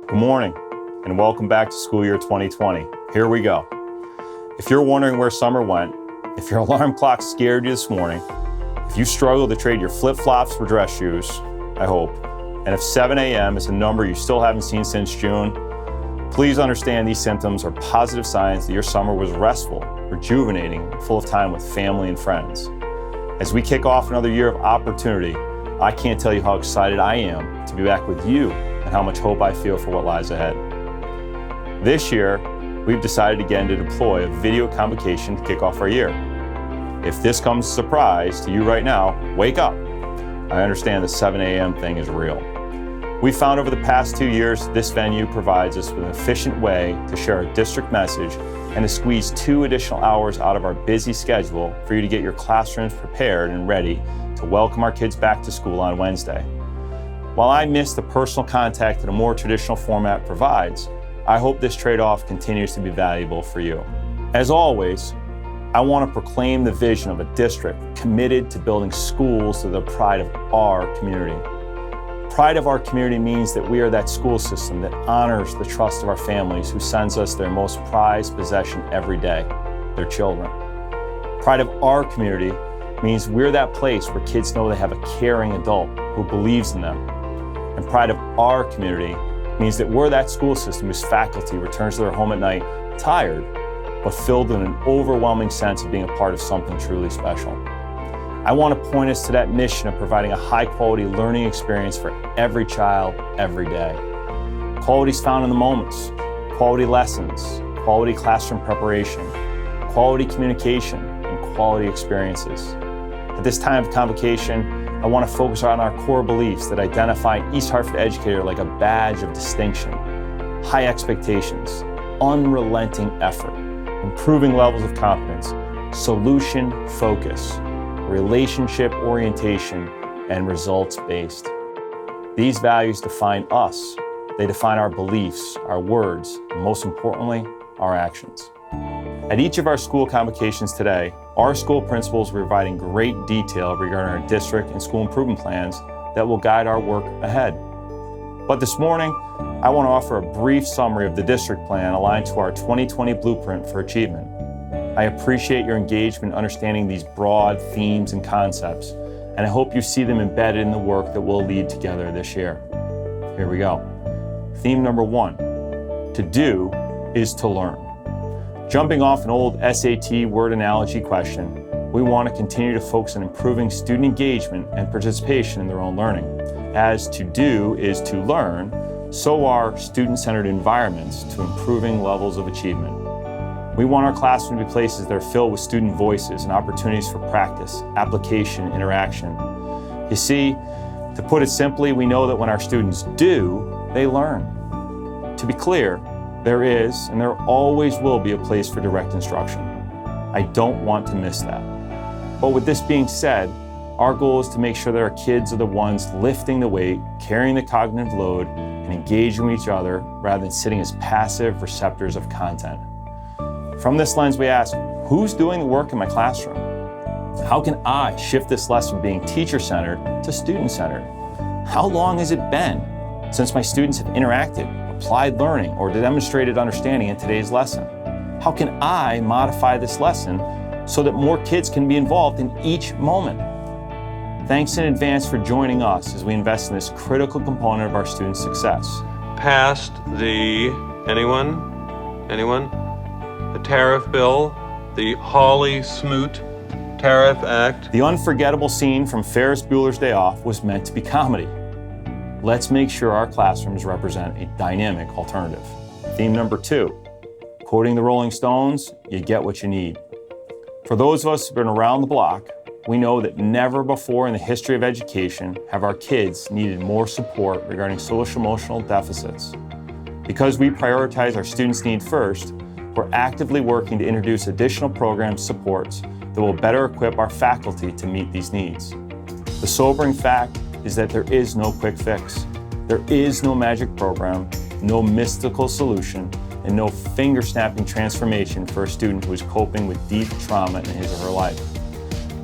Good morning, and welcome back to school year 2020. Here we go. If you're wondering where summer went, if your alarm clock scared you this morning, if you struggle to trade your flip-flops for dress shoes, I hope, and if 7 a.m. is a number you still haven't seen since June, please understand these symptoms are positive signs that your summer was restful, rejuvenating, and full of time with family and friends. As we kick off another year of opportunity, I can't tell you how excited I am to be back with you and how much hope I feel for what lies ahead. This year, we've decided again to deploy a video convocation to kick off our year. If this comes as a surprise to you right now, wake up. I understand the 7 a.m. thing is real. We found over the past 2 years, this venue provides us with an efficient way to share our district message and to squeeze 2 additional hours out of our busy schedule for you to get your classrooms prepared and ready to welcome our kids back to school on Wednesday. While I miss the personal contact that a more traditional format provides, I hope this trade-off continues to be valuable for you. As always, I want to proclaim the vision of a district committed to building schools to the pride of our community. Pride of our community means that we are that school system that honors the trust of our families who sends us their most prized possession every day, their children. Pride of our community means we're that place where kids know they have a caring adult who believes in them. And pride of our community means that we're that school system whose faculty returns to their home at night tired, but filled with an overwhelming sense of being a part of something truly special. I want to point us to that mission of providing a high-quality learning experience for every child, every day. Quality is found in the moments, quality lessons, quality classroom preparation, quality communication, and quality experiences. At this time of convocation, I want to focus on our core beliefs that identify an East Hartford educator like a badge of distinction, high expectations, unrelenting effort, improving levels of competence, solution focus, relationship orientation, and results-based. These values define us. They define our beliefs, our words, and most importantly, our actions. At each of our school convocations today, our school principals are providing great detail regarding our district and school improvement plans that will guide our work ahead. But this morning, I want to offer a brief summary of the district plan aligned to our 2020 blueprint for achievement. I appreciate your engagement in understanding these broad themes and concepts, and I hope you see them embedded in the work that we'll lead together this year. Here we go. Theme number 1, to do is to learn. Jumping off an old SAT word analogy question, we want to continue to focus on improving student engagement and participation in their own learning. As to do is to learn, so are student-centered environments to improving levels of achievement. We want our classroom to be places that are filled with student voices and opportunities for practice, application, interaction. You see, to put it simply, we know that when our students do, they learn. To be clear, there is and there always will be a place for direct instruction. I don't want to miss that. But with this being said, our goal is to make sure that our kids are the ones lifting the weight, carrying the cognitive load, and engaging with each other rather than sitting as passive receptors of content. From this lens, we ask, who's doing the work in my classroom? How can I shift this lesson from being teacher-centered to student-centered? How long has it been since my students have interacted, applied learning, or demonstrated understanding in today's lesson? How can I modify this lesson so that more kids can be involved in each moment? Thanks in advance for joining us as we invest in this critical component of our students' success. Passed the, anyone? The tariff bill, the Hawley-Smoot Tariff Act. The unforgettable scene from Ferris Bueller's Day Off was meant to be comedy. Let's make sure our classrooms represent a dynamic alternative. Theme number 2, quoting the Rolling Stones, you get what you need. For those of us who've been around the block, we know that never before in the history of education have our kids needed more support regarding social-emotional deficits. Because we prioritize our students' need first, we're actively working to introduce additional programs supports that will better equip our faculty to meet these needs. The sobering fact is that there is no quick fix. There is no magic program, no mystical solution, and no finger-snapping transformation for a student who is coping with deep trauma in his or her life.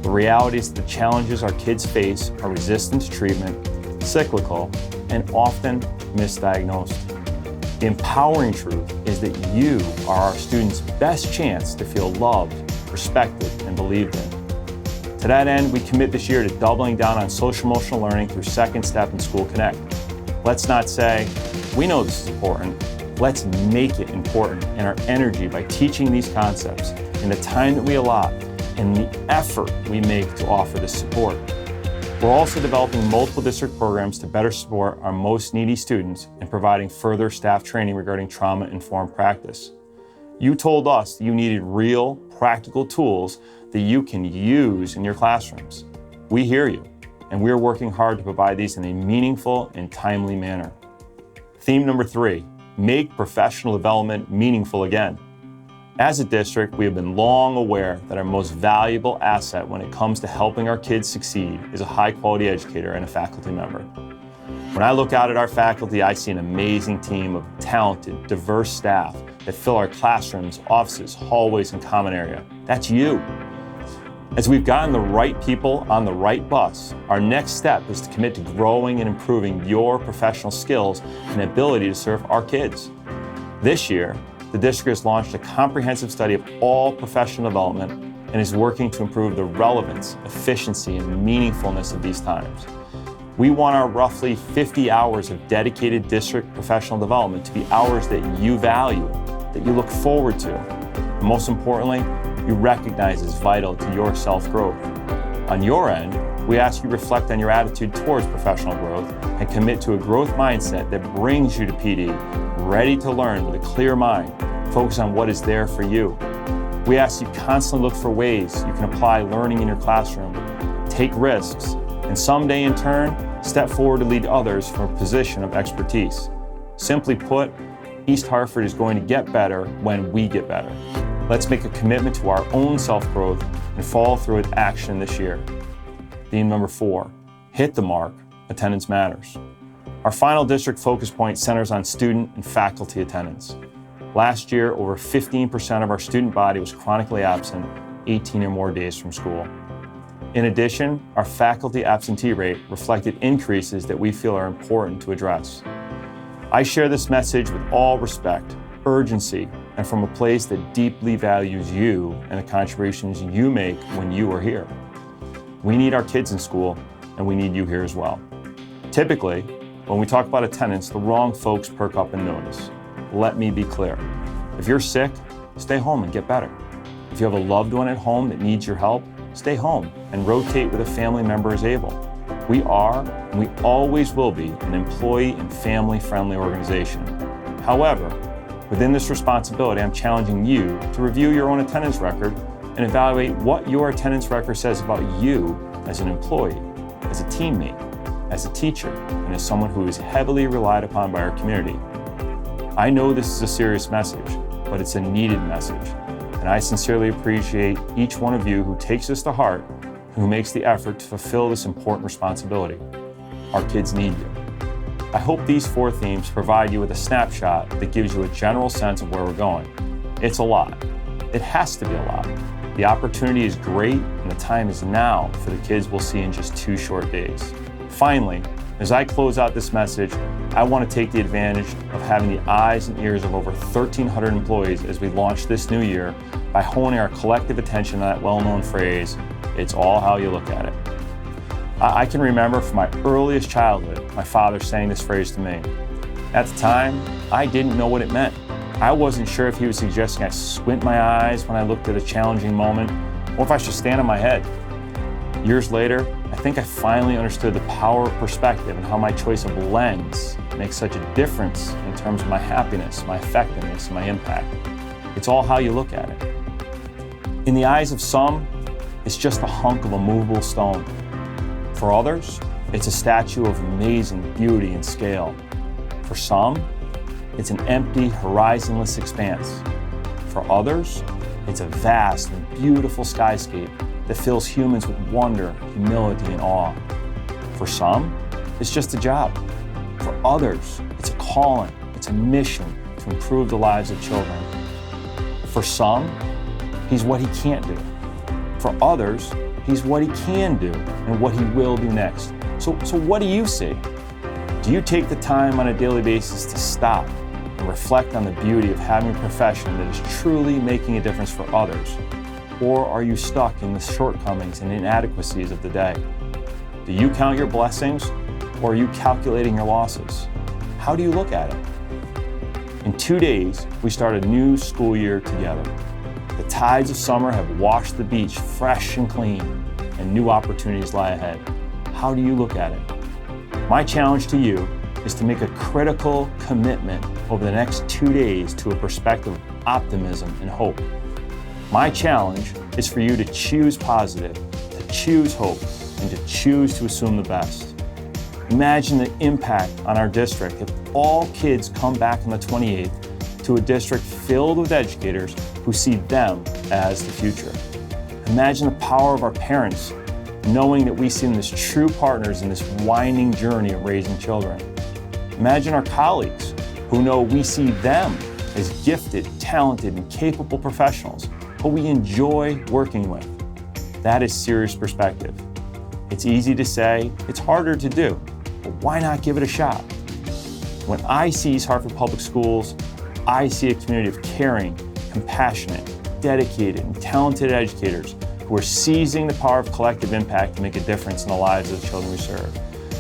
The reality is the challenges our kids face are resistant to treatment, cyclical, and often misdiagnosed. The empowering truth is that you are our students' best chance to feel loved, respected, and believed in. To that end, we commit this year to doubling down on social-emotional learning through Second Step and School Connect. Let's not say, we know this is important. Let's make it important in our energy by teaching these concepts in the time that we allot and the effort we make to offer this support. We're also developing multiple district programs to better support our most needy students and providing further staff training regarding trauma-informed practice. You told us that you needed real, practical tools that you can use in your classrooms. We hear you, and we're working hard to provide these in a meaningful and timely manner. Theme number 3, make professional development meaningful again. As a district, we have been long aware that our most valuable asset when it comes to helping our kids succeed is a high-quality educator and a faculty member. When I look out at our faculty, I see an amazing team of talented, diverse staff that fill our classrooms, offices, hallways, and common area. That's you. As we've gotten the right people on the right bus, our next step is to commit to growing and improving your professional skills and ability to serve our kids. This year, the district has launched a comprehensive study of all professional development and is working to improve the relevance, efficiency, and meaningfulness of these times. We want our roughly 50 hours of dedicated district professional development to be hours that you value, that you look forward to, and most importantly, you recognize as vital to your self-growth. On your end, we ask you to reflect on your attitude towards professional growth and commit to a growth mindset that brings you to PD, ready to learn with a clear mind, focus on what is there for you. We ask you constantly look for ways you can apply learning in your classroom, take risks, and someday in turn, step forward to lead others from a position of expertise. Simply put, East Hartford is going to get better when we get better. Let's make a commitment to our own self-growth and follow through with action this year. Theme number 4, hit the mark, attendance matters. Our final district focus point centers on student and faculty attendance. Last year, over 15% of our student body was chronically absent 18 or more days from school. In addition, our faculty absentee rate reflected increases that we feel are important to address. I share this message with all respect, urgency, and from a place that deeply values you and the contributions you make when you are here. We need our kids in school, and we need you here as well. Typically, when we talk about attendance, the wrong folks perk up and notice. Let me be clear. If you're sick, stay home and get better. If you have a loved one at home that needs your help, stay home and rotate with a family member as able. We are, and we always will be, an employee and family-friendly organization. However, within this responsibility, I'm challenging you to review your own attendance record and evaluate what your attendance record says about you as an employee, as a teammate, as a teacher, and as someone who is heavily relied upon by our community. I know this is a serious message, but it's a needed message, and I sincerely appreciate each one of you who takes this to heart and who makes the effort to fulfill this important responsibility. Our kids need you. I hope these 4 themes provide you with a snapshot that gives you a general sense of where we're going. It's a lot. It has to be a lot. The opportunity is great, and the time is now for the kids we'll see in just 2 short days. Finally, as I close out this message, I want to take the advantage of having the eyes and ears of over 1,300 employees as we launch this new year by honing our collective attention on that well-known phrase, it's all how you look at it. I can remember from my earliest childhood, my father saying this phrase to me. At the time, I didn't know what it meant. I wasn't sure if he was suggesting I squint my eyes when I looked at a challenging moment, or if I should stand on my head. Years later, I think I finally understood the power of perspective and how my choice of lens makes such a difference in terms of my happiness, my effectiveness, and my impact. It's all how you look at it. In the eyes of some, it's just a hunk of a movable stone. For others, it's a statue of amazing beauty and scale. For some, it's an empty, horizonless expanse. For others, it's a vast and beautiful skyscape that fills humans with wonder, humility, and awe. For some, it's just a job. For others, it's a calling, it's a mission to improve the lives of children. For some, he's what he can't do. For others, he's what he can do and what he will do next. So what do you see? Do you take the time on a daily basis to stop, and reflect on the beauty of having a profession that is truly making a difference for others? Or are you stuck in the shortcomings and inadequacies of the day? Do you count your blessings, or are you calculating your losses? How do you look at it? In 2 days, we start a new school year together. The tides of summer have washed the beach fresh and clean, and new opportunities lie ahead. How do you look at it? My challenge to you is to make a critical commitment over the next 2 days to a perspective of optimism and hope. My challenge is for you to choose positive, to choose hope, and to choose to assume the best. Imagine the impact on our district if all kids come back on the 28th to a district filled with educators who see them as the future. Imagine the power of our parents knowing that we see them as true partners in this winding journey of raising children. Imagine our colleagues who know we see them as gifted, talented, and capable professionals who we enjoy working with. That is serious perspective. It's easy to say, it's harder to do, but why not give it a shot? When I see East Hartford Public Schools, I see a community of caring, compassionate, dedicated, and talented educators who are seizing the power of collective impact to make a difference in the lives of the children we serve.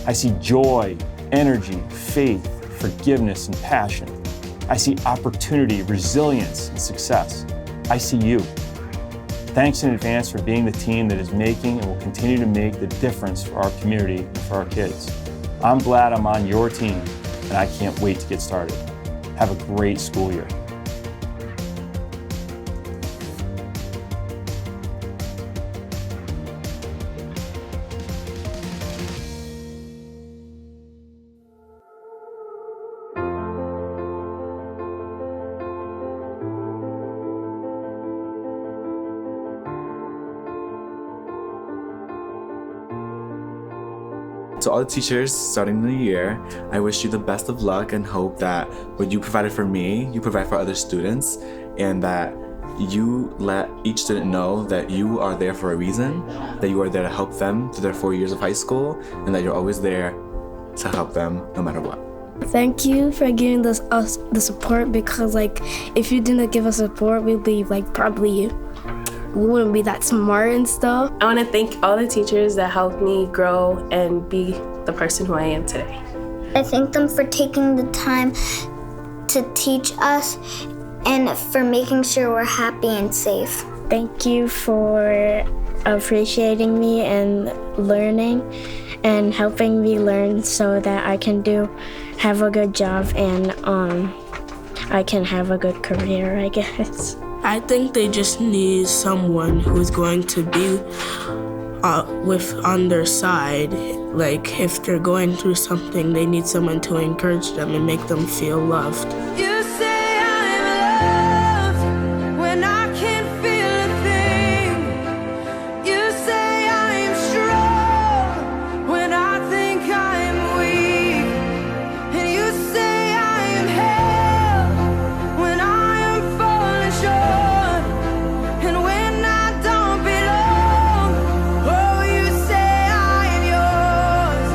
I see joy, energy, faith, forgiveness, and passion. I see opportunity, resilience, and success. I see you. Thanks in advance for being the team that is making and will continue to make the difference for our community and for our kids. I'm glad I'm on your team, and I can't wait to get started. Have a great school year. To all the teachers starting the year, I wish you the best of luck and hope that what you provided for me, you provide for other students, and that you let each student know that you are there for a reason, that you are there to help them through their 4 years of high school, and that you're always there to help them no matter what. Thank you for giving us the support, because if you didn't give us support, we'd be probably we wouldn't be that smart and stuff. I want to thank all the teachers that helped me grow and be the person who I am today. I thank them for taking the time to teach us and for making sure we're happy and safe. Thank you for appreciating me and learning and helping me learn so that I can have a good job and I can have a good career, I guess. I think they just need someone who's going to be on their side. If they're going through something, they need someone to encourage them and make them feel loved. You say I'm loved when I can't feel a thing. You say I'm strong when I think I'm weak. And you say I'm held when I am falling short. And when I don't belong, oh, you say I am yours.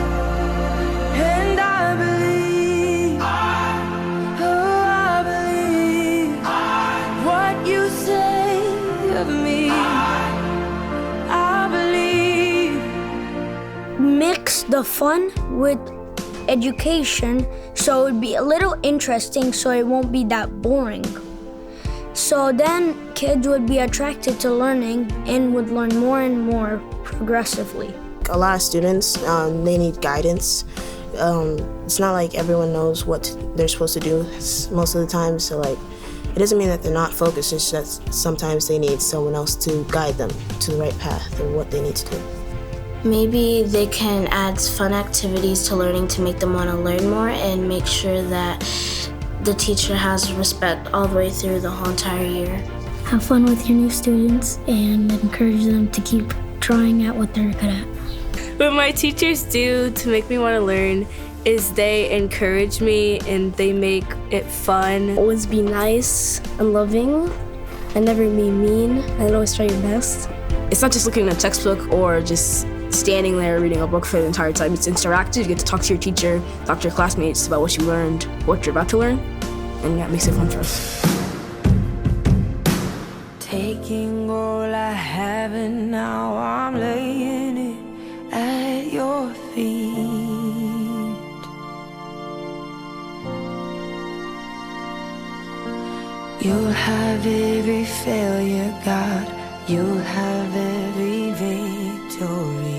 And I believe, oh, I believe what you say of me. I believe. Mix the fun with education so it would be a little interesting, so it won't be that boring. So then kids would be attracted to learning and would learn more and more progressively. A lot of students, they need guidance. It's not like everyone knows what they're supposed to do most of the time, so it doesn't mean that they're not focused, it's just that sometimes they need someone else to guide them to the right path and what they need to do. Maybe they can add fun activities to learning to make them want to learn more and make sure that the teacher has respect all the way through the whole entire year. Have fun with your new students and encourage them to keep trying at what they're good at. What my teachers do to make me want to learn is they encourage me and they make it fun. Always be nice and loving and never be mean and always try your best. It's not just looking at a textbook or just standing there reading a book for the entire time. It's interactive. You get to talk to your teacher, talk to your classmates about what you learned, what you're about to learn. and that makes it fun for us. Taking all I have and now I'm laying it at your feet. You'll have every failure, God. You'll have every victory.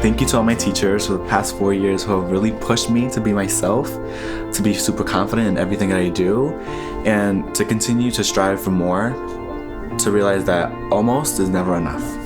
Thank you to all my teachers for the past 4 years who have really pushed me to be myself, to be super confident in everything that I do, and to continue to strive for more, to realize that almost is never enough.